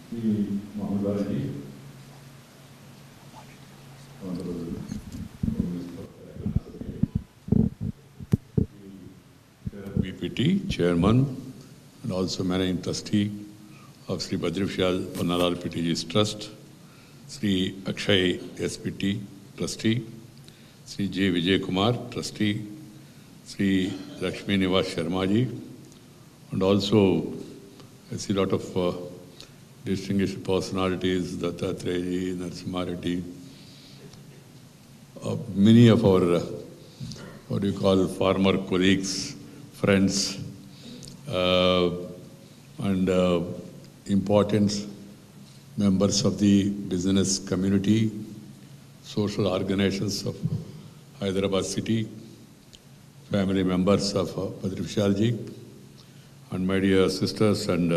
Sri Mohammed Ali, BPT Chairman and also Managing Trustee of Sri Badri Vishal Pannalal PTG's Trust, Sri Akshay SPT Trustee, Sri J. Vijay Kumar Trustee, Sri Lakshmi Nivas Sharma ji, and also I see a lot of distinguished personalities, Dattatreya ji, Narasimha Reddy, many of our, what do you call, former colleagues, friends, and important members of the business community, social organizations of Hyderabad city, family members of Badri Vishal ji, and my dear sisters and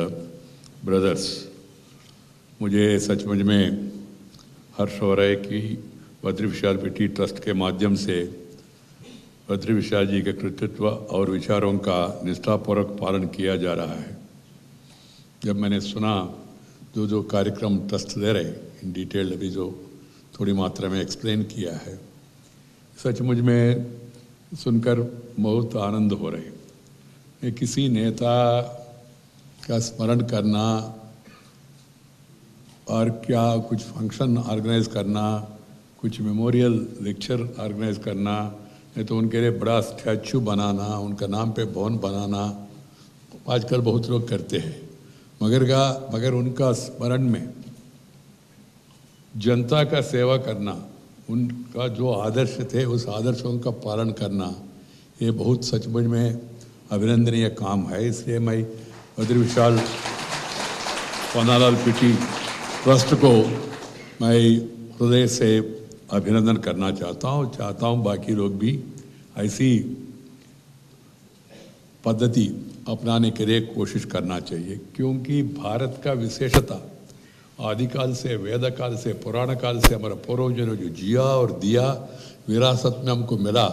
brothers. मुझे सचमुच में हर्ष हो रहा है कि Badri Vishal PT trust के माध्यम से बद्री विशाल जी के कृतित्व और विचारों का निष्ठापूर्वक पालन किया जा रहा है। जब मैंने सुना जो कार्यक्रम ट्रस्ट दे रहे इन डिटेल अभी जो थोड़ी मात्रा में एक्सप्लेन किया है, सचमुच में सुनकर बहुत आनंद हो रहे। किसी नेता का स्मरण करना और क्या कुछ फंक्शन ऑर्गेनाइज करना, कुछ मेमोरियल लेक्चर ऑर्गेनाइज करना, नहीं तो उनके लिए बड़ा स्टैचू बनाना, उनका नाम पे भवन बनाना आजकल बहुत लोग करते हैं, मगर उनका स्मरण में जनता का सेवा करना, उनका जो आदर्श थे उस आदर्शों का पालन करना, ये बहुत सचमुच में अभिनंदनीय काम है। इसलिए मैं बद्री विशाल पन्नालाल पीटी ट्रस्ट को मैं हृदय से अभिनंदन करना चाहता हूँ बाकी लोग भी ऐसी पद्धति अपनाने के लिए कोशिश करना चाहिए, क्योंकि भारत का विशेषता आदिकाल से, वेद काल से, पुराण काल से हमारा पूर्वजों ने जो जिया और दिया विरासत में हमको मिला,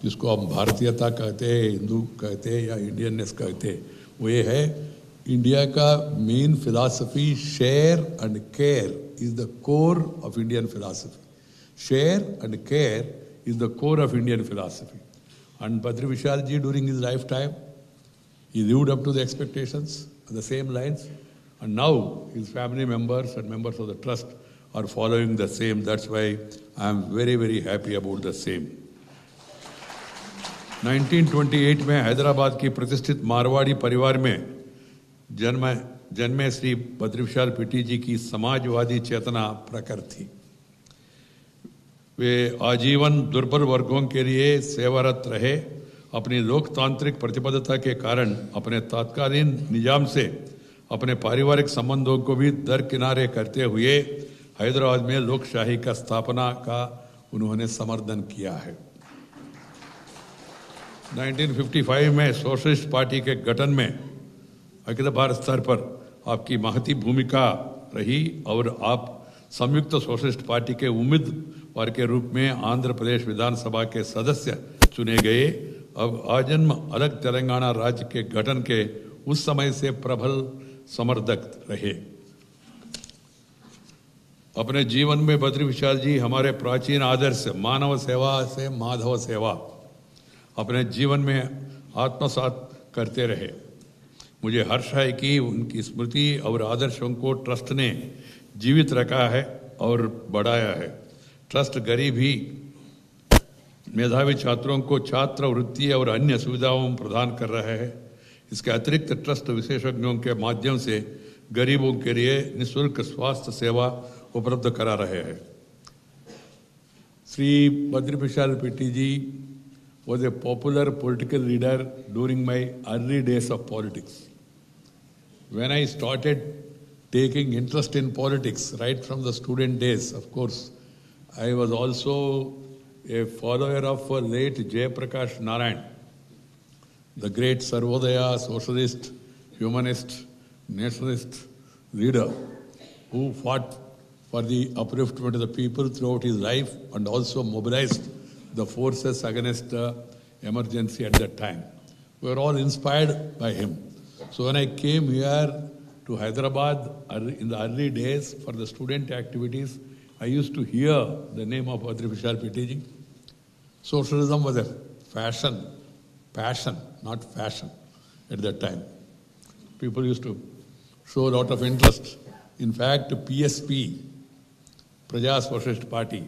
जिसको हम भारतीयता कहते हैं, हिंदू कहते हैं या इंडियननेस कहते हैं, वो ये है इंडिया का main philosophy share and care is the core of Indian philosophy. Share and care is the core of Indian philosophy. And Badri Vishal ji during his life time he lived up to the expectations on the same lines, and now his family members and members of the trust are following the same. That's why I am very, very happy about the same. 1928 में हैदराबाद की प्रतिष्ठित मारवाड़ी परिवार में जन्मे Shri Badri Vishal PT जी की समाजवादी चेतना प्रखर थी। वे आजीवन दुर्बल वर्गों के लिए सेवारत रहे। अपनी लोकतांत्रिक प्रतिबद्धता के कारण अपने तत्कालीन निजाम से अपने पारिवारिक संबंधों को भी दरकिनारे करते हुए हैदराबाद में लोकशाही का स्थापना का उन्होंने समर्थन किया है। 1955 में सोशलिस्ट पार्टी के गठन में अखिल भारत स्तर पर आपकी महती भूमिका रही और आप संयुक्त सोशलिस्ट पार्टी के उम्मीदवार के रूप में आंध्र प्रदेश विधानसभा के सदस्य चुने गए। अब आजन्म अलग तेलंगाना राज्य के गठन के उस समय से प्रबल समर्थक रहे। अपने जीवन में बद्री विशाल जी हमारे प्राचीन आदर्श मानव सेवा से माधव सेवा अपने जीवन में आत्मसात करते रहे। मुझे हर्ष है कि उनकी स्मृति और आदर्शों को ट्रस्ट ने जीवित रखा है और बढ़ाया है। ट्रस्ट गरीब ही मेधावी छात्रों को छात्रवृत्ति और अन्य सुविधाओं प्रदान कर रहा है। इसके अतिरिक्त ट्रस्ट विशेषज्ञों के माध्यम से गरीबों के लिए निःशुल्क स्वास्थ्य सेवा उपलब्ध करा रहे हैं। Shri Badri Vishal PT ji was a popular political leader during my early days of politics. When I started taking interest in politics right from the student days, of course, I was also a follower of late Jayaprakash Narayan, the great Sarvodaya, socialist, humanist, nationalist leader who fought for the upliftment of the people throughout his life and also mobilized the forces against emergency at that time. We were all inspired by him. So when I came here to Hyderabad in the early days for the student activities, I used to hear the name of Badri Vishal Pitiji. Socialism was a passion, not fashion at that time. People used to show a lot of interest. In fact, PSP, Praja Socialist Party,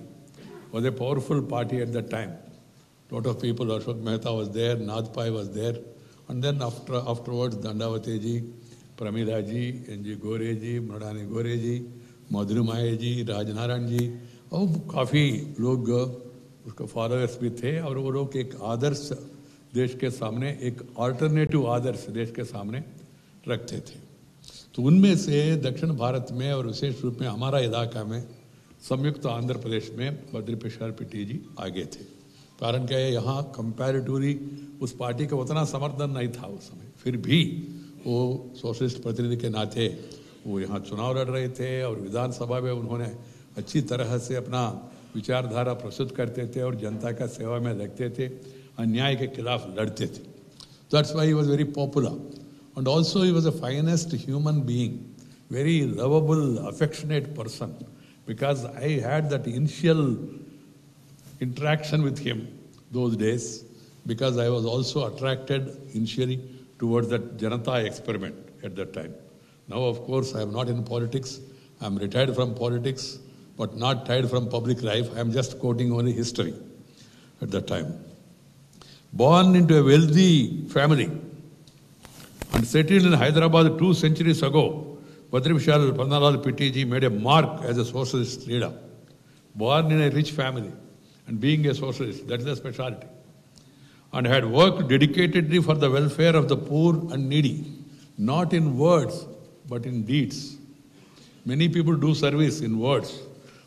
was a powerful party at that time. A lot of people, Ashok Mehta was there, Nadpai was there, and then afterwards Dandavate ji, Pramila ji, N.G. Gore ji, Mradani Gore ji, Madhuri Maya ji, Rajnaran ji, और काफ़ी लोग उसका followers भी थे और वो लोग एक आदर्श देश के सामने एक अल्टरनेटिव आदर्श देश के सामने रखते थे. तो उनमें से दक्षिण भारत में और विशेष रूप में हमारा इलाका में संयुक्त आंध्र प्रदेश में बद्री प्रसाद पिट्टी जी आगे थे. कारण क्या है, यहाँ कंपैरेटिवली उस पार्टी का उतना समर्थन नहीं था उस समय, फिर भी वो सोशलिस्ट प्रतिनिधि के नाते वो यहाँ चुनाव लड़ रहे थे और विधानसभा में उन्होंने अच्छी तरह से अपना विचारधारा प्रस्तुत करते थे और जनता का सेवा में रखते थे, अन्याय के खिलाफ लड़ते थे. That's why he was very popular and also he was a finest human being, very lovable, affectionate person, because I had that initial interaction with him those days, because I was also attracted initially towards that Janata experiment at that time. Now, of course, I am not in politics. I am retired from politics, but not tired from public life. I am just quoting only history at that time. Born into a wealthy family and settled in Hyderabad 2 centuries ago, Badri Vishal Pannalal Pittiji made a mark as a socialist leader. Born in a rich family and being a socialist, that is a specialty. And had worked dedicatedly for the welfare of the poor and needy, not in words, but in deeds. Many people do service in words,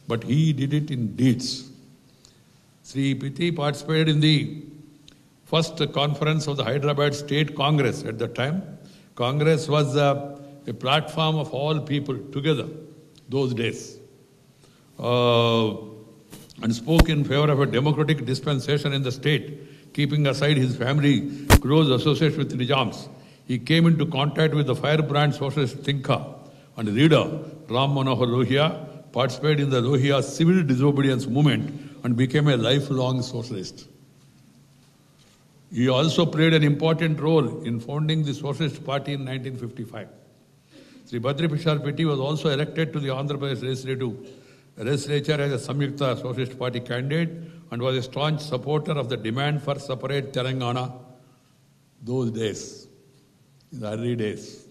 but he did it in deeds. Sri Pitti participated in the first conference of the Hyderabad State Congress at that time. Congress was a platform of all people together those days, and spoke in favor of a democratic dispensation in the state, keeping aside his family close association with Nizams. He came into contact with the firebrand socialist thinker and leader Ram Manohar Lohia, participated in the Lohia civil disobedience movement and became a lifelong socialist. He also played an important role in founding the Socialist Party in 1955. Sri Badri Prasad Pitti was also elected to the Andhra Pradesh legislature as a Samyukta Socialist Party candidate and was a staunch supporter of the demand for separate Telangana those days, in the early days.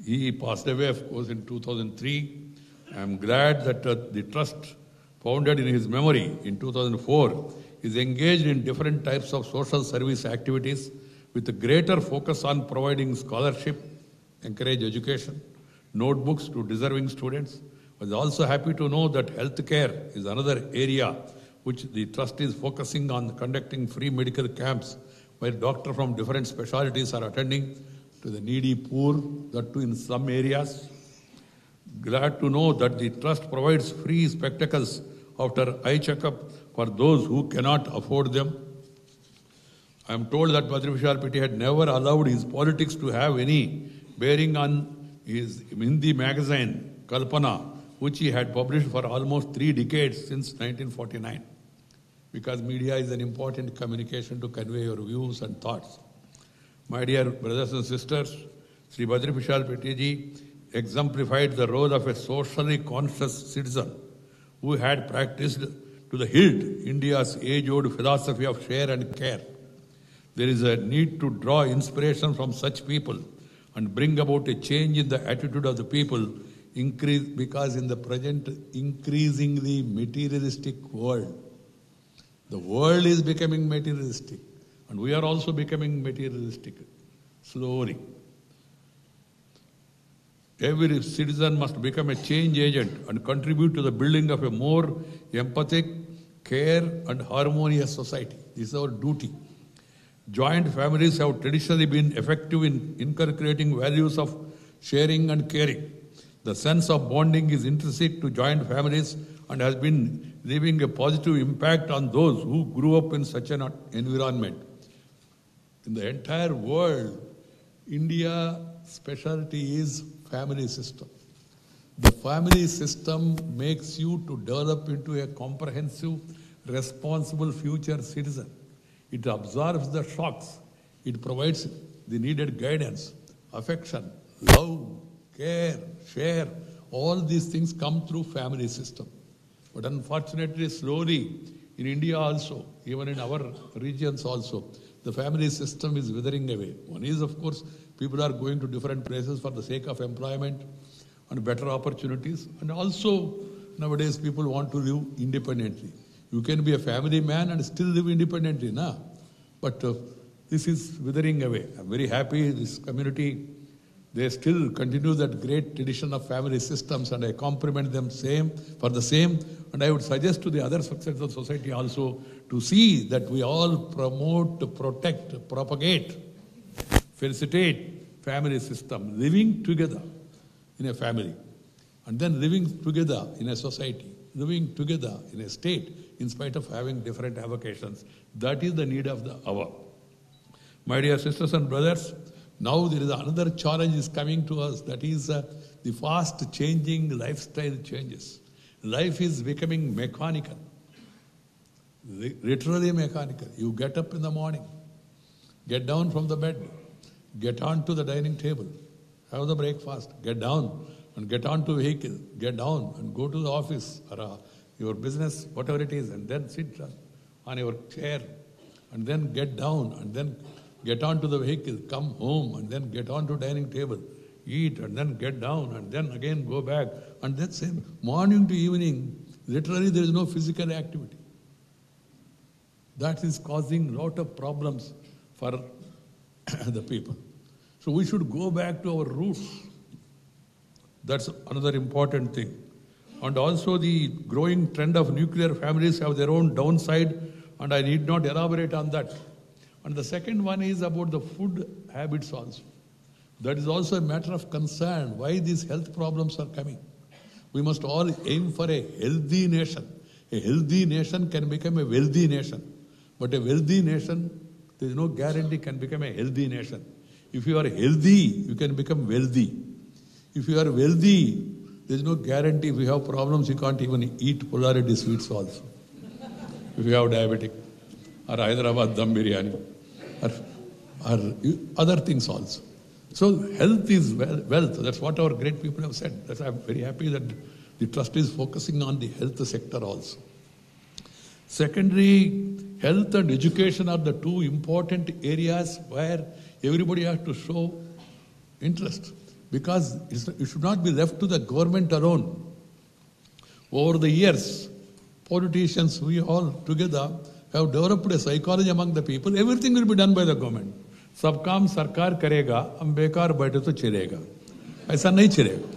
He passed away, of course, in 2003. I am glad that the trust founded in his memory in 2004 is engaged in different types of social service activities with a greater focus on providing scholarship, encourage education, notebooks to deserving students. I was also happy to know that healthcare is another area which the trust is focusing on, conducting free medical camps where doctors from different specialties are attending to the needy poor, that too in some areas. Glad to know that the trust provides free spectacles after eye checkup for those who cannot afford them. I am told that Badri Vishal Pitti had never allowed his politics to have any bearing on his Hindi magazine, Kalpana, which he had published for almost 3 decades since 1949, because media is an important communication to convey your views and thoughts. My dear brothers and sisters, Sri Badri Vishal Pitti ji exemplified the role of a socially conscious citizen who had practiced to the hilt India's age-old philosophy of share and care. There is a need to draw inspiration from such people and bring about a change in the attitude of the people, because in the present increasingly materialistic world, the world is becoming materialistic and we are also becoming materialistic slowly. Every citizen must become a change agent and contribute to the building of a more empathic, care and harmonious society. This is our duty. Joint families have traditionally been effective in inculcating values of sharing and caring. The sense of bonding is intrinsic to joint families and has been leaving a positive impact on those who grew up in such an environment. In the entire world, India specialty is family system. The family system makes you to develop into a comprehensive, responsible future citizen. It absorbs the shocks. It provides the needed guidance, affection, love, care, share. All these things come through family system. But unfortunately, slowly, in India also, even in our regions also, the family system is withering away. One is, of course, people are going to different places for the sake of employment and better opportunities. And also, nowadays, people want to live independently. You can be a family man and still live independently, na? But this is withering away. I'm very happy this community, they still continue that great tradition of family systems, and I compliment them for the same. And I would suggest to the other sections of society also to see that we all promote, protect, propagate, felicitate family system, living together in a family, and then living together in a society, living together in a state, in spite of having different avocations. That is the need of the hour. My dear sisters and brothers, now there is another challenge is coming to us, that is the fast changing lifestyle changes. Life is becoming mechanical, literally mechanical. You get up in the morning, get down from the bed, get on to the dining table, have the breakfast, get down and get on to a vehicle, get down and go to the office or your business, whatever it is, and then sit on your chair and then get down and then get on to the vehicle, come home and then get on to dining table, eat and then get down and then again go back. And that's same morning to evening, literally there is no physical activity. That is causing a lot of problems for the people. So we should go back to our roots. That's another important thing. And also the growing trend of nuclear families have their own downside, and I need not elaborate on that. And the second one is about the food habits also. That is also a matter of concern, why these health problems are coming. We must all aim for a healthy nation. A healthy nation can become a wealthy nation. But a wealthy nation, there is no guarantee can become a healthy nation. If you are healthy, you can become wealthy. If you are wealthy, there is no guarantee. If you have problems, you can't even eat polarity sweets also. If you have diabetic, or Hyderabad dum biryani, or other things also. So health is wealth. That's what our great people have said. That's why I'm very happy that the trust is focusing on the health sector also. Secondly, health and education are the two important areas where everybody has to show interest, because it should not be left to the government alone. Over the years, politicians, we all together have developed a psychology among the people. Everything will be done by the government. सब काम सरकार करेगा, हम बेकार बैठे तो चलेगा. ऐसा नहीं चलेगा.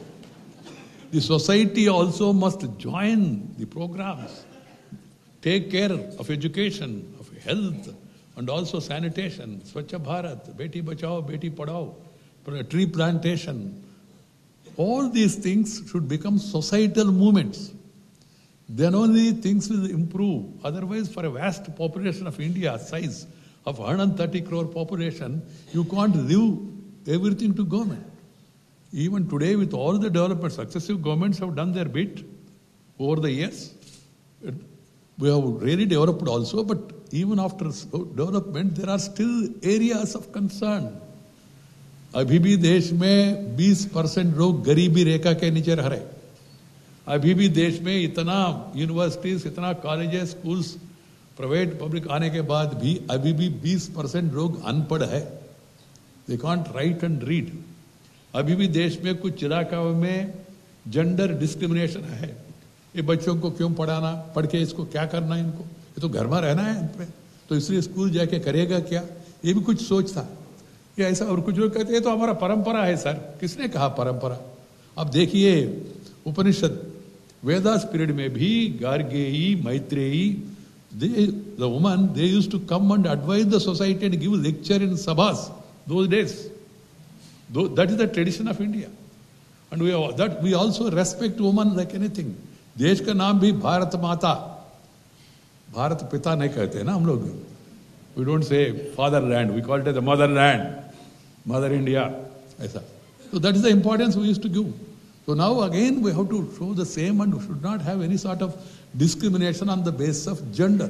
The society also must join the programs, take care of education, of health, and also sanitation, Swachh Bharat, Beti Bachao, Beti Padhao, tree plantation. All these things should become societal movements. Then only things will improve. Otherwise, for a vast population of India, size of 130 crore population, you can't leave everything to government. Even today, with all the development, successive governments have done their bit over the years. We have really developed also, but even after development, there are still areas of concern. अभी भी देश में 20% लोग गरीबी रेखा के नीचे रह रहे. अभी भी देश में इतना यूनिवर्सिटीज, इतना कॉलेजेस, स्कूल्स, प्राइवेट पब्लिक आने के बाद भी अभी भी 20% लोग अनपढ़ है. They can't right and read. अभी भी देश में कुछ इलाकों में जेंडर डिस्क्रिमिनेशन है. ये बच्चों को क्यों पढ़ाना, पढ़ के इसको क्या करना, इनको ये तो घर में रहना है इन पे, तो इसलिए स्कूल जाके करेगा क्या, ये भी कुछ सोच था. ये ऐसा. और कुछ लोग कहते हैं तो हमारा परंपरा है. सर, किसने कहा परंपरा? अब देखिए उपनिषद, वेदास पीरियड में भी गार्गेयी, Maitreyi, the woman, they used to come and advise the society and give lecture in sabhas those days. That is the tradition of India. And we also respect women like anything. देश का नाम भी भारत माता, भारत पिता नहीं कहते ना हम लोग. We don't say fatherland, we call it the motherland. Mother India. Aisa. So that is the importance we used to give. So now again we have to show the same, and we should not have any sort of discrimination on the basis of gender.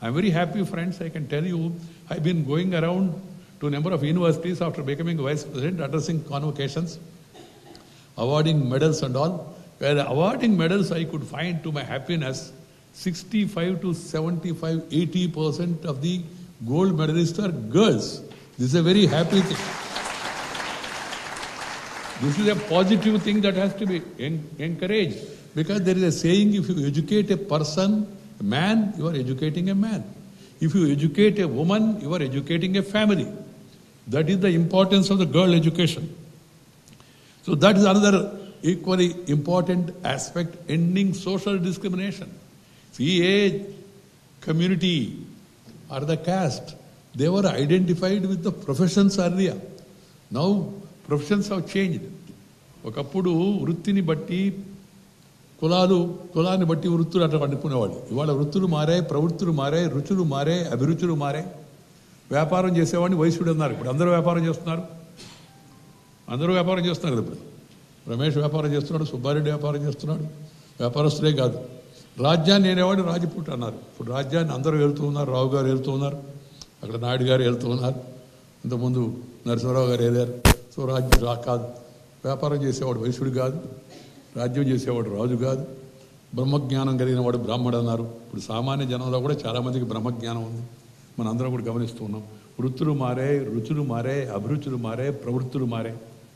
I'm very happy, friends, I can tell you, I've been going around to a number of universities after becoming vice president, addressing convocations, awarding medals and all. Where awarding medals, I could find to my happiness 65 to 75, 80% of the gold medalists are girls. This is a very happy thing. This is a positive thing that has to be encouraged. Because there is a saying, if you educate a person, a man, you are educating a man. If you educate a woman, you are educating a family. That is the importance of the girl education. So that is another equally important aspect, ending social discrimination. See, a community or the caste, they were identified with the professions earlier. Now, professions have changed. ఒకప్పుడు వృత్తిని బట్టి కులాన్ని బట్టి వృత్తులు అట్లా అనుకునేవాళ్ళు. ఇవాళ వృత్తులు మారాయి, ప్రవృత్తులు మారాయి, రుచులు మారాయి, అభిరుచులు మారాయి. వ్యాపారం చేసేవాడిని వైశ్యుడు అన్నారు. ఇప్పుడు అందరూ వ్యాపారం చేస్తున్నారు. అందరూ వ్యాపారం చేస్తున్నారు కదా. ఇప్పుడు రమేష్ వ్యాపారం చేస్తున్నాడు, సుబ్బారెడ్డి వ్యాపారం చేస్తున్నాడు. వ్యాపారస్తులే కాదు. రాజ్యాన్ని అనేవాడు రాజపూట్ అన్నారు. ఇప్పుడు రాజ్యాన్ని అందరూ వెళ్తూ ఉన్నారు. రావు గారు వెళ్తూ ఉన్నారు, అక్కడ నాయుడు గారు వెళ్తూ ఉన్నారు, ఇంతకుముందు నరసింహరావు గారు వెళ్ళారు. సో రాజ్యం కాదు, వ్యాపారం చేసేవాడు వైశ్యుడు కాదు, రాజ్యం చేసేవాడు రాజు కాదు, బ్రహ్మజ్ఞానం కలిగిన వాడు బ్రాహ్మడు అన్నారు. ఇప్పుడు సామాన్య జనంలో కూడా చాలామందికి బ్రహ్మజ్ఞానం ఉంది, మనం అందరం కూడా గమనిస్తూ ఉన్నాం. వృత్తులు మారే, రుచులు మారే, అభిరుచులు మారే, ప్రవృత్తులు మారే.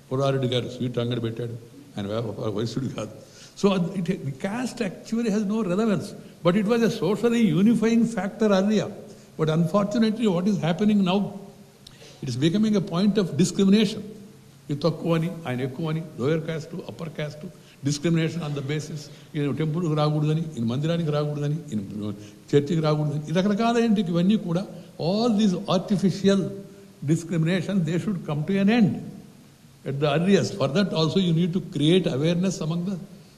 పురారెడ్డి గారు స్వీట్ అంగడి పెట్టాడు, ఆయన వైశ్యుడు కాదు. So the caste actually has no relevance, but it was a socially unifying factor earlier. But unfortunately, what is happening now, it is becoming a point of discrimination. You తక్కువని, ఆయన ఎక్కువని, lower caste, upper caste, discrimination on the basis. ఈయన టెంపుల్కి రాకూడదని, ఈయన మందిరానికి రాకూడదని, ఈయన చర్చికి రాకూడదని, ఈ రకరకాలైన ఇవన్నీ కూడా all these artificial discrimination, they should come to an end at the earliest. For that also you need to create awareness among the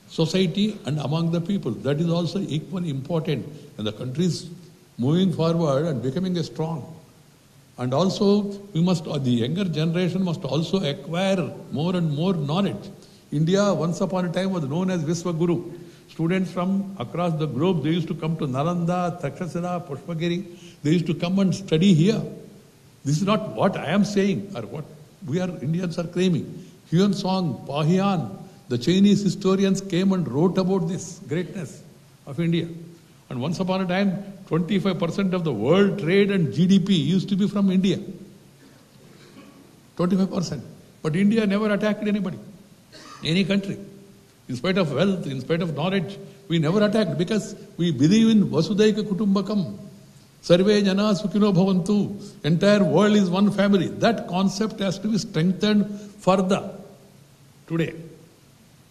society and among the people. That is also equally important. And the country is moving forward and becoming a strong. And also we must, the younger generation must also acquire more and more knowledge. India once upon a time was known as Viswaguru. Students from across the globe, they used to come to Nalanda, Takshashila, Pushpagiri. They used to come and study here. This is not what I am saying or what we are Indians are claiming. Huan Song, Pahian, the Chinese historians came and wrote about this greatness of India. And once upon a time, 25% of the world trade and GDP used to be from India. 25%. But India never attacked anybody, any country. In spite of wealth, in spite of knowledge, we never attacked because we believe in Vasudhaiva Kutumbakam. Sarve Jana Sukhino Bhavantu. Entire world is one family. That concept has to be strengthened further today.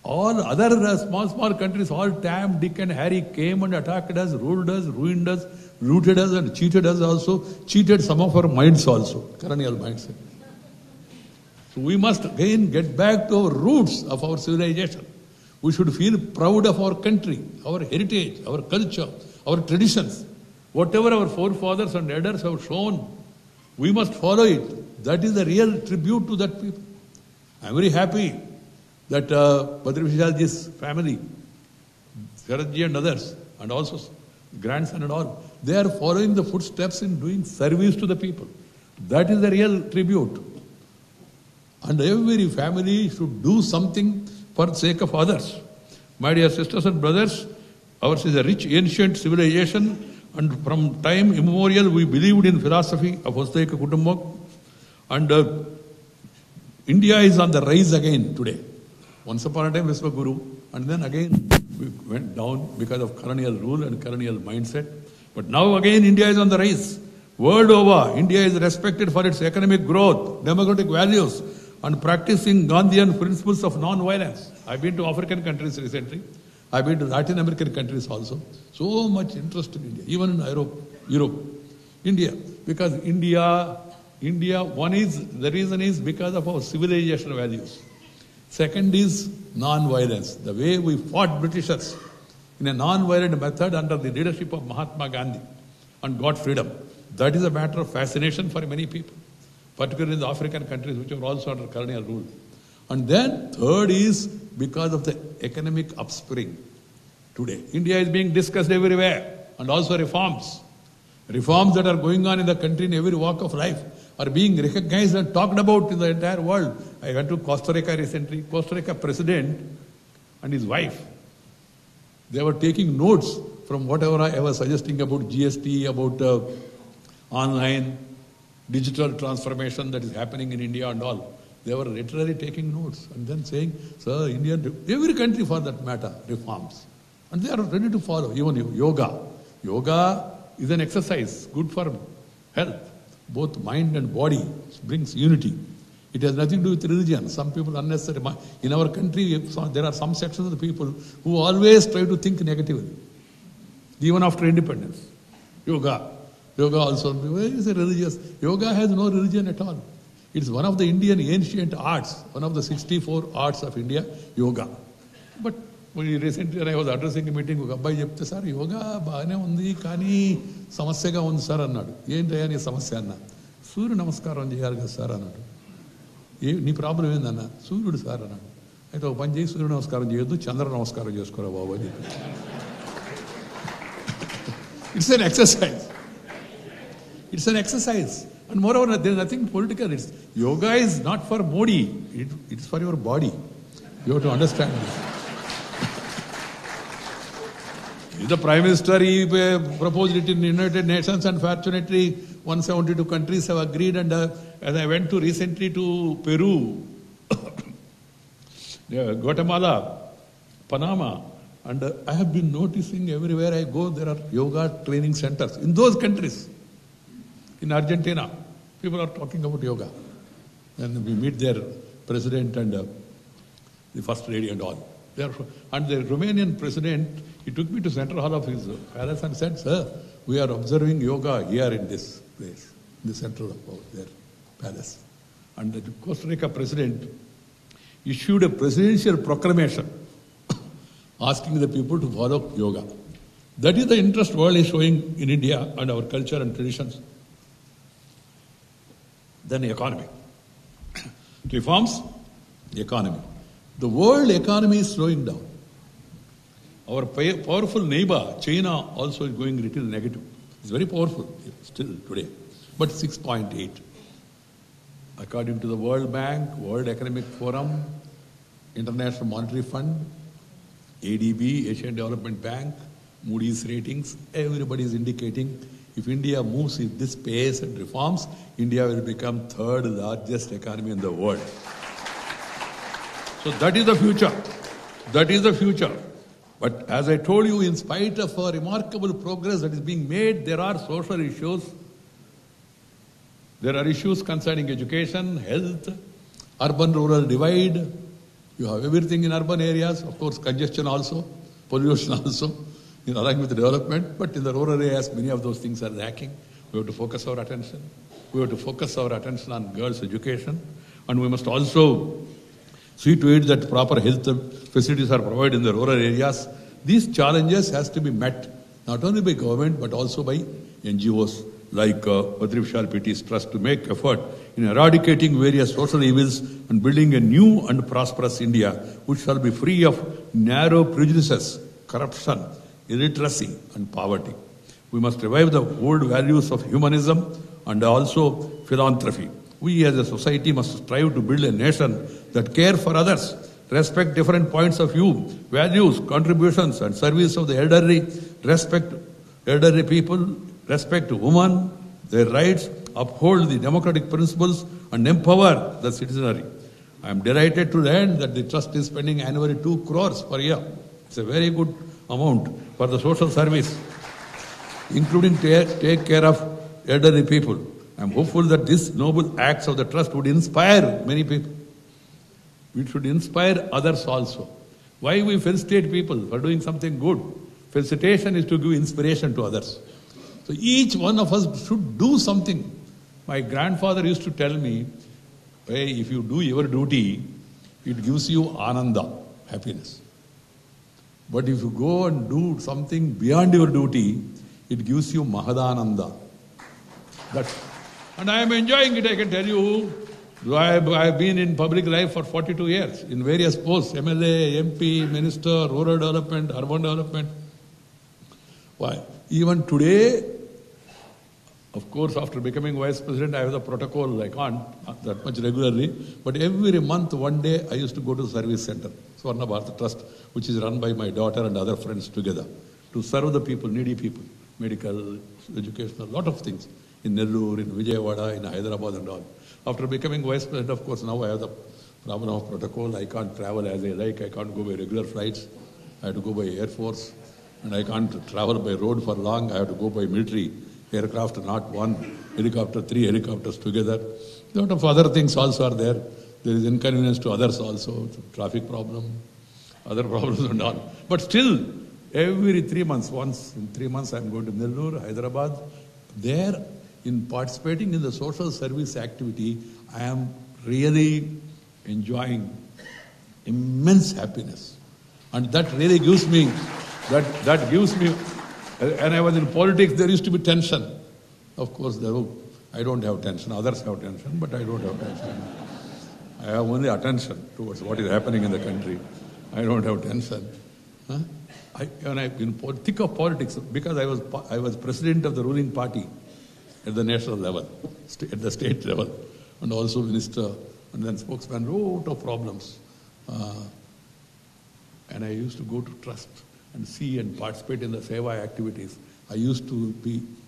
All other small countries, all Tam, Dick and Harry came and attacked us, ruled us, ruined us, looted us and cheated us also. Cheated some of our minds also. Colonial mindset. So we must again get back to our roots of our civilization. We should feel proud of our country, our heritage, our culture, our traditions. Whatever our forefathers and elders have shown, we must follow it. That is the real tribute to that people. I am very happy that Badri Vishalji's family, Sharadji and others, and also grandson and all, they are following the footsteps in doing service to the people. That is the real tribute. And every family should do something for the sake of others. My dear sisters and brothers, ours is a rich ancient civilization, and from time immemorial we believed in philosophy of Vasudhaiva Kutumbakam. And India is on the rise again today. Once upon a time Viswaguru, and then again we went down because of colonial rule and colonial mindset. But now again India is on the rise. World over, India is respected for its economic growth, democratic values, and practicing Gandhian principles of non-violence. I've been to African countries recently. I've been to Latin American countries also. So much interest in India, even in Europe. India, because India, the reason is because of our civilization values. Second is non-violence. The way we fought Britishers in a non-violent method under the leadership of Mahatma Gandhi and got freedom. That is a matter of fascination for many people. particularly in the African countries which are also under colonial rule. And then third is because of the economic upspring today. India is being discussed everywhere, and also reforms. Reforms that are going on in the country in every walk of life are being recognized and talked about in the entire world. I went to Costa Rica recently. Costa Rica president and his wife, they were taking notes from whatever I was suggesting about GST, about online digital transformation that is happening in India and all. They were literally taking notes and then saying, sir, every country for that matter, reforms. And they are ready to follow. Even yoga. Yoga is an exercise, good for health, both mind and body. It brings unity. It has nothing to do with religion. Some people unnecessarily. In our country, there are some sections of the people who always try to think negatively, even after independence. Yoga also is a religious. Yoga has no religion at all. It's one of the Indian ancient arts, one of the 64 arts of India, yoga. But recently when I was addressing a meeting, ఒక అబ్బాయి చెప్తే sir yoga బాగానే ఉంది కానీ సమస్యగా ఉంది sir అన్నాడు. ఏంటయ్యా నీ సమస్య అన్న? సూర్య నమస్కారం చేయాలి కదా సార్ అన్నాడు. నీ ప్రాబ్లం ఏందన్న? సూర్యుడు సార్ అన్నాడు. అయితే ఒక పని చేసి సూర్య నమస్కారం చేయొద్దు, చంద్ర నమస్కారం చేసుకోరా బాబు అని చెప్పి. It's an exercise. It's an exercise. And moreover, there is nothing political. Yoga is not for Modi. It is for your body. You have to understand this. The Prime Minister, he proposed it in the United Nations, and fortunately 172 countries have agreed. And as I went recently to Peru, Guatemala, Panama, and I have been noticing everywhere I go, there are yoga training centers in those countries. In Argentina, people are talking about yoga. And we meet their president and the first lady and all. And the Romanian president, he took me to Central Hall of his palace and said, sir, we are observing yoga here in this place, in the central of their palace. And the Costa Rica president issued a presidential proclamation asking the people to follow yoga. That is the interest world is showing in India and our culture and traditions. Then economy. Reforms, economy. The world economy is slowing down. Our powerful neighbor, China, also is going a little negative. It's very powerful still today, but 6.8. According to the World Bank, World Economic Forum, International Monetary Fund, ADB, Asian Development Bank, Moody's ratings, everybody is indicating if India moves at this pace and reforms, India will become third largest economy in the world. So that is the future. That is the future. But as I told you, in spite of a remarkable progress that is being made, there are social issues. There are issues concerning education, health, urban-rural divide. You have everything in urban areas, of course, congestion also, pollution also, along with the development. But in the rural areas, many of those things are lacking. We have to focus our attention. We have to focus our attention on girls' education. And we must also see to it that proper health facilities are provided in the rural areas. These challenges has to be met not only by government but also by NGOs like Padri Vishal Petty's Trust to make effort in eradicating various social evils and building a new and prosperous India which shall be free of narrow prejudices, corruption, illiteracy and poverty. We must revive the old values of humanism and also philanthropy. We as a society must strive to build a nation that cares for others, respect different points of view, values, contributions and service of the elderly, respect elderly people, respect women, their rights, uphold the democratic principles and empower the citizenry. I am delighted to learn that the trust is spending annually 2 crores per year. It's a very good amount for the social service, including take care of elderly people. I am hopeful that these noble acts of the trust would inspire many people. We should inspire others also. Why we felicitate people for doing something good? Felicitation is to give inspiration to others. So each one of us should do something. My grandfather used to tell me, hey, if you do your duty, it gives you ananda, happiness. But if you go and do something beyond your duty, it gives you mahadananda. And I am enjoying it, I can tell you. I have been in public life for 42 years, in various posts, MLA, MP, Minister, Rural Development, Urban Development. Why? Even today, of course, after becoming Vice President, I have the protocol. I can't that much regularly. But every month, one day, I used to go to the service center, Swarna Bharata Trust, which is run by my daughter and other friends together, to serve the people, needy people, medical, educational, lot of things, in Nellore, in Vijayawada, in Hyderabad and all. After becoming Vice President, of course, now I have the problem of protocol. I can't travel as I like. I can't go by regular flights. I have to go by Air Force. And I can't travel by road for long. I have to go by military aircraft, not one helicopter, 3 helicopters together. A lot of other things also are there. There is inconvenience to others also, traffic problem, other problems and all. But still, every 3 months, once in 3 months, I am going to Nellore, Hyderabad. There, in participating in the social service activity, I am really enjoying immense happiness. And that really gives me, that gives me, when I was in politics, there used to be tension. Of course, I don't have tension. Others have tension, but I don't have tension. I have only attention towards what is happening in the country. I don't have tension. When I in thick of politics, because I was president of the ruling party at the national level, at the state level, and also minister, and then spokesman, lot of problems. And I used to go to trust and see and participate in the seva activities. I used to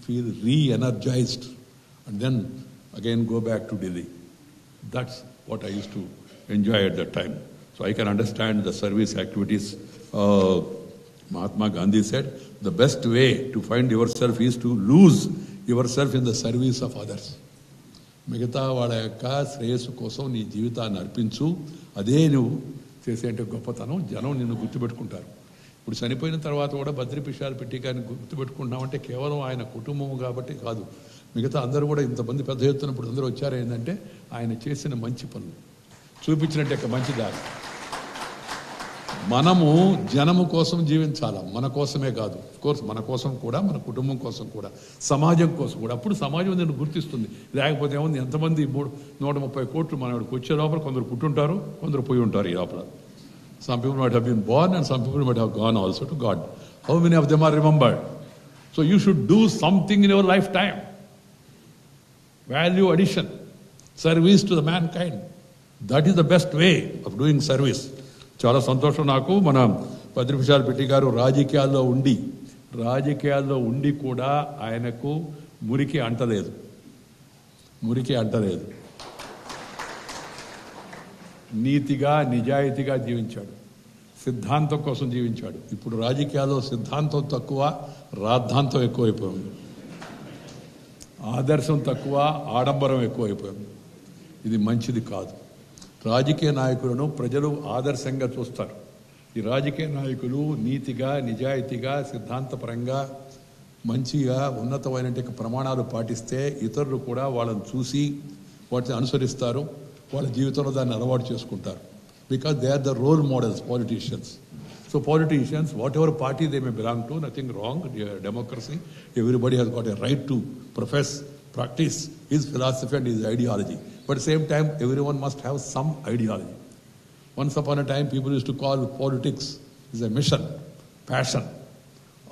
feel re-energized and then again go back to Delhi. That's what I used to enjoy at that time. So I can understand the service activities. Mahatma Gandhi said, the best way to find yourself is to lose yourself in the service of others. మిగతా వాళ్ళ యొక్క శ్రేయస్సు కోసం నీ జీవితాన్ని అర్పించు. అదే నువ్వు చేసేంటే గొప్పతనం. జనం నిన్ను గుర్తుపెట్టుకుంటారు. ఇప్పుడు చనిపోయిన తర్వాత కూడా బద్రిపిషాలు పెట్టి కానీ గుర్తుపెట్టుకుంటున్నామంటే కేవలం ఆయన కుటుంబం కాబట్టి కాదు. మిగతా అందరూ కూడా ఇంతమంది పెద్ద ఎత్తున ఇప్పుడు అందరూ వచ్చారు ఏంటంటే ఆయన చేసిన మంచి పనులు చూపించినట్టు మంచి దారి. మనము జనము కోసం జీవించాలా, మన కోసమే కాదు. కోర్స్ మన కోసం కూడా, మన కుటుంబం కోసం కూడా, సమాజం కోసం కూడా. అప్పుడు సమాజం నిన్ను గుర్తిస్తుంది. లేకపోతే ఏముంది, ఎంతమంది 130 కోట్లు మనవాడికి వచ్చే లోపల కొందరు పుట్టుంటారు, కొందరు పోయి ఉంటారు ఈ లోపల. Some people might have been born and some people might have gone also to God. How many of them are remembered? So you should do something in your lifetime. Value addition, service to the mankind. That is the best way of doing service. చాలా సంతోషం నాకు. మన బద్రిపిషాలు పెట్టి గారు రాజకీయాల్లో ఉండి కూడా ఆయనకు మురికి అంటలేదు. నీతిగా నిజాయితీగా జీవించాడు, సిద్ధాంతం కోసం జీవించాడు. ఇప్పుడు రాజకీయాల్లో సిద్ధాంతం తక్కువ, రాద్ధాంతం ఎక్కువైపోయింది. ఆదర్శం తక్కువ, ఆడంబరం ఎక్కువైపోయింది. ఇది మంచిది కాదు. రాజకీయ నాయకులను ప్రజలు ఆదర్శంగా చూస్తారు. ఈ రాజకీయ నాయకులు నీతిగా నిజాయితీగా సిద్ధాంతపరంగా మంచిగా ఉన్నతమైన ప్రమాణాలు పాటిస్తే ఇతరులు కూడా వాళ్ళని చూసి వాటిని అనుసరిస్తారు, వాళ్ళ జీవితంలో దాన్ని అలవాటు చేసుకుంటారు. Because they are the role models, politicians. So politicians, whatever party they may belong to, nothing wrong, democracy, everybody has got a right to profess, practice his philosophy and his ideology. But at the same time, everyone must have some ideology. Once upon a time, people used to call politics is a mission, passion.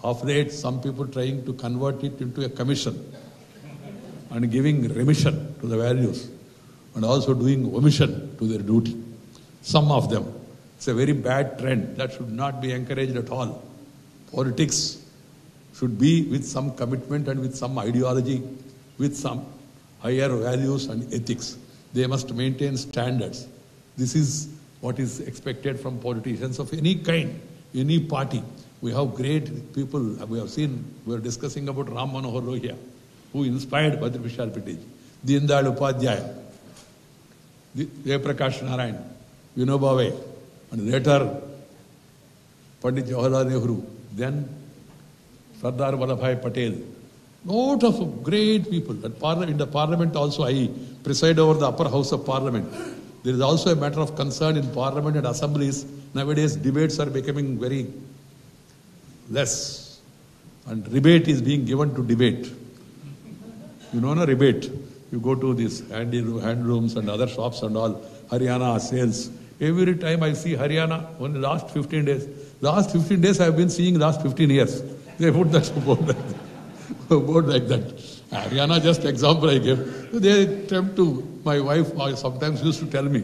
Of late, some people trying to convert it into a commission and giving remission to the values and also doing omission to their duty. Some of them. It's a very bad trend that should not be encouraged at all. Politics should be with some commitment and with some ideology, with some higher values and ethics. They must maintain standards. This is what is expected from politicians of any kind, any party. We have great people. We have seen, we are discussing about Ram Manohar Lohia, who inspired Bhadrapishal Pittage, Deen Dayal Upadhyaya, Jayaprakash Narayan, Vinoba Bhave, and later Pandit Jawaharlal Nehru, then Sardar Vallabhbhai Patel. Lot of great people. In the parliament also, I preside over the upper house of parliament. There is also a matter of concern in parliament and assemblies. Nowadays, debates are becoming very less. And rebate is being given to debate. You know, no rebate. You go to these handlooms and other shops and all, Haryana sales. Every time I see Haryana, only last 15 days. Last 15 days I have been seeing last 15 years. They put that board like that. Haryana, just example I gave. They attempt to, my wife sometimes used to tell me,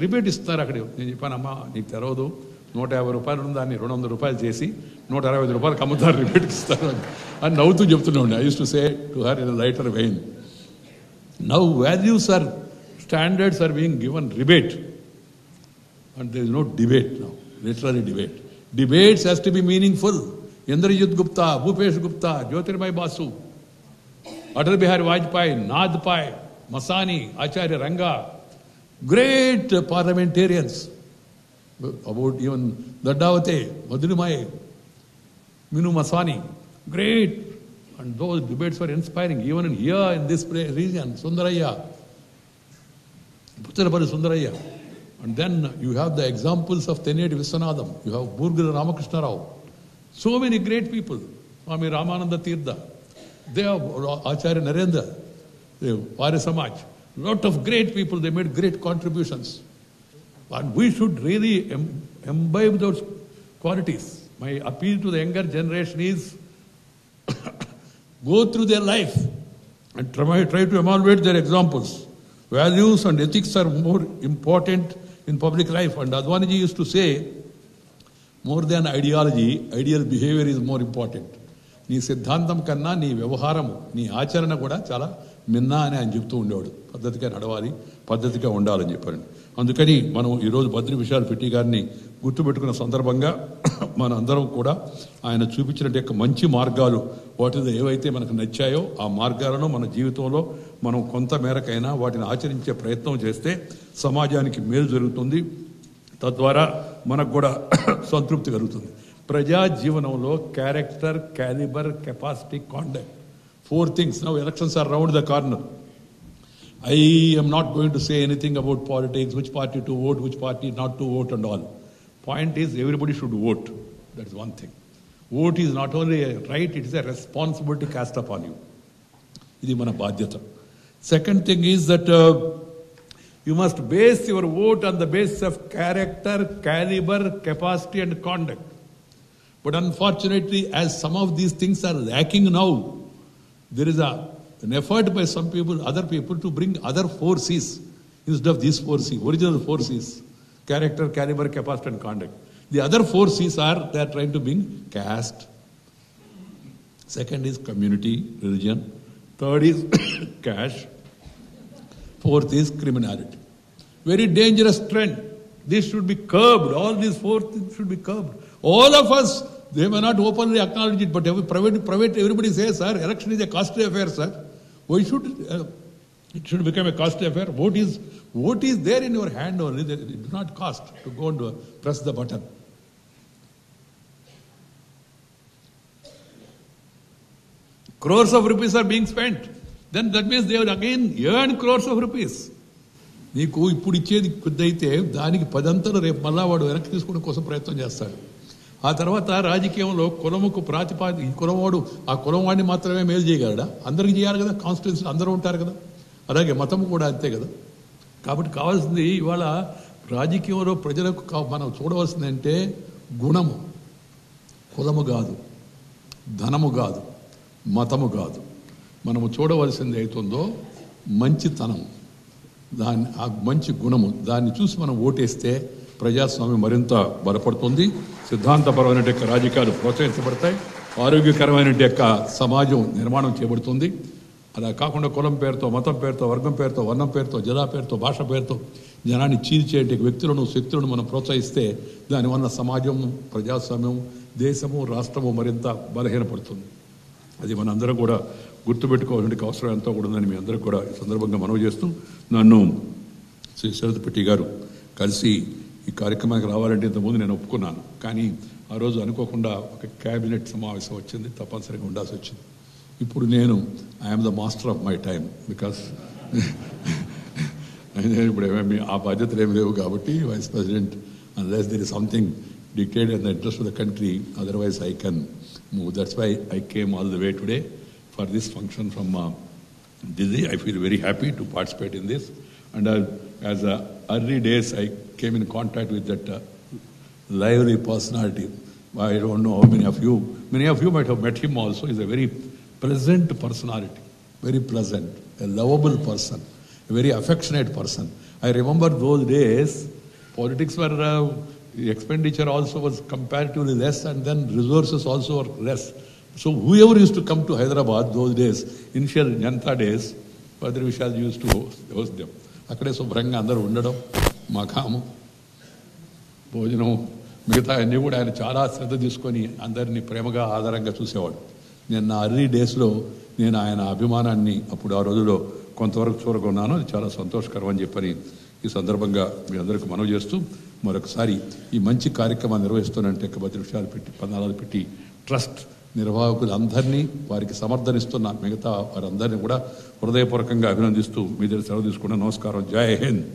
rebate ఇస్తారు అక్కడ. నేను చెప్పానమ్మా నీకు తెరవదు, 150 రూపాయలు ఉన్న దాన్ని 200 రూపాయలు చేసి 165 రూపాయలకు అమ్ముతారు, రిబేట్ ఇస్తారు అని నవ్వుతూ చెప్తున్నాండి. I use to say to her in lighter vein. Now values are, standards are being given rebate and there is no debate now, literary debate. Debates has to be meaningful. Indrajit Gupta, Bhupesh Gupta, Jyotirmay Basu, Atal Bihari Vajpayee, Nath Pai, Masani, Acharya Ranga, great parliamentarians. About even Daddavate, Madhurumai, Minu Masani, great. And those debates were inspiring. Even in here in this region, Sundaraya, Puttarapalli Sundaraya. And then you have the examples of Tenedi Viswanathan, you have Burgala Ramakrishna Rao. So many great people. Swami Ramananda Tirtha, they have Acharya Narendra, they have Varya Samaj. Lot of great people, they made great contributions. And we should really imbibe those qualities. My appeal to the younger generation is go through their life and try to evaluate their examples. Values and ethics are more important in public life. And Advaniji used to say, more than ideology, ideal behavior is more important. నీ సిద్ధాంతం కన్నా నీ వ్యవహారము, నీ ఆచరణ కూడా చాలా మిన్నా అని ఆయన చెప్తూ ఉండేవాడు. పద్ధతిగా నడవాలి, పద్ధతిగా ఉండాలని చెప్పారండి. అందుకని మనం ఈరోజు బద్రి విశాల్ పెట్టి గారిని గుర్తుపెట్టుకున్న సందర్భంగా మన అందరం కూడా ఆయన చూపించినట్టు మంచి మార్గాలు, వాటిలో ఏవైతే మనకు నచ్చాయో ఆ మార్గాలను మన జీవితంలో మనం కొంత మేరకైనా వాటిని ఆచరించే ప్రయత్నం చేస్తే సమాజానికి మేలు జరుగుతుంది. తద్వారా మనకు కూడా సంతృప్తి కలుగుతుంది. ప్రజా జీవనంలో character, calibre, capacity, conduct, 4 things. Now elections are round the corner. I am not going to say anything about politics, which party to vote, which party not to vote and all. Point is, everybody should vote. That is one thing. Vote is not only a right, it is a responsibility cast upon you. Idi mana badyata. Second thing is that you must base your vote on the basis of character, caliber, capacity and conduct. But unfortunately, as some of these things are lacking now, there is an effort by some people, other people, to bring other 4 C's instead of these 4 C's, original 4 C's, character, caliber, capacity and conduct. The other 4 C's are, they are trying to bring caste. Second is community, religion. Third is cash. Fourth is criminality. Very dangerous trend. This should be curbed. All these 4 things should be curbed. All of us, they may not openly acknowledge it, but private, everybody says, sir, election is a costly affair, sir. Why should it should become a costly affair? Vote is there in your hand only. It does not cost to go and press the button. Crores of rupees are being spent. Then that means they will again earn crores of rupees. నీకు ఇప్పుడు ఇచ్చేది కొద్ది అయితే దానికి 10 అంతలు రేపు మళ్ళా వాడు వెనక్కి తీసుకోవడం కోసం ప్రయత్నం చేస్తాడు. ఆ తర్వాత రాజకీయంలో కులముకు ప్రాతిపాదిక, ఈ కులవాడు ఆ కులవాడిని మాత్రమే మేలు చేయగలడా? అందరికీ చేయాలి కదా, కాన్స్టిట్యూన్సీ అందరూ ఉంటారు కదా. అలాగే మతము కూడా అంతే కదా. కాబట్టి కావాల్సింది ఇవాళ రాజకీయంలో ప్రజలకు మనం చూడవలసింది అంటే గుణము, కులము కాదు, ధనము కాదు, మతము కాదు. మనము చూడవలసింది అవుతుందో మంచితనం, దాన్ని ఆ మంచి గుణము, దాన్ని చూసి మనం ఓటేస్తే ప్రజాస్వామ్యం మరింత బలపడుతుంది. సిద్ధాంతపరమైన రాజకీయాలు ప్రోత్సహించబడతాయి. ఆరోగ్యకరమైన సమాజం నిర్మాణం చేయబడుతుంది. అలా కాకుండా కులం పేరుతో, మతం పేరుతో, వర్గం పేరుతో, వర్ణం పేరుతో, జిల్లా పేరుతో, భాష పేరుతో జనాన్ని చీల్చే వ్యక్తులను, శక్తులను మనం ప్రోత్సహిస్తే దానివల్ల సమాజం, ప్రజాస్వామ్యం, దేశము, రాష్ట్రము మరింత బలహీనపడుతుంది. అది మనందరం కూడా గుర్తుపెట్టుకోవాల్సిన అవసరం ఎంతో కూడా ఉందని మీ అందరూ కూడా ఈ సందర్భంగా మనవి చేస్తూ, నన్ను శ్రీ శరత్ పెట్టి గారు కలిసి ఈ కార్యక్రమానికి రావాలంటే ఇంతకుముందు నేను ఒప్పుకున్నాను. కానీ ఆ రోజు అనుకోకుండా ఒక క్యాబినెట్ సమావేశం వచ్చింది, తప్పనిసరిగా ఉండాల్సి వచ్చింది. ఇప్పుడు నేను I'm the master of my time, because ఇప్పుడు ఏమేమి ఆ బాధ్యతలు ఏమి లేవు కాబట్టి vice president, unless there is something dictated in the interest of the country, otherwise I can move. That's why I came all the way today for this function from I feel very happy to participate in this. And as early days, I came in contact with that lively personality. I don't know how many of you might have met him also. He's a very pleasant personality, very pleasant, a lovable person, a very affectionate person. I remember those days, politics were, expenditure also was comparatively less, and then resources also were less. So whoever used to come to Hyderabad those days, initial Janata days, Padri Vishal used to host them. అక్కడే శుభ్రంగా అందరూ ఉండడం, మకాము, భోజనం, మిగతా అన్నీ కూడా ఆయన చాలా శ్రద్ధ తీసుకొని అందరినీ ప్రేమగా ఆధారంగా చూసేవాడు. నేను నా అర్లీ డేస్లో నేను ఆయన అభిమానాన్ని అప్పుడు ఆ రోజులో కొంతవరకు చూరగొన్నాను. అది చాలా సంతోషకరం అని చెప్పని ఈ సందర్భంగా మీ అందరికీ మనవి చేస్తూ మరొకసారి ఈ మంచి కార్యక్రమాన్ని నిర్వహిస్తున్నట్టు Padri Vishal పన్నాలు పెట్టి ట్రస్ట్ నిర్వాహకులందరినీ, వారికి సమర్థనిస్తున్న మిగతా వారందరినీ కూడా హృదయపూర్వకంగా అభినందిస్తూ మీ దగ్గర సెలవు తీసుకున్న నమస్కారం. జై హింద్.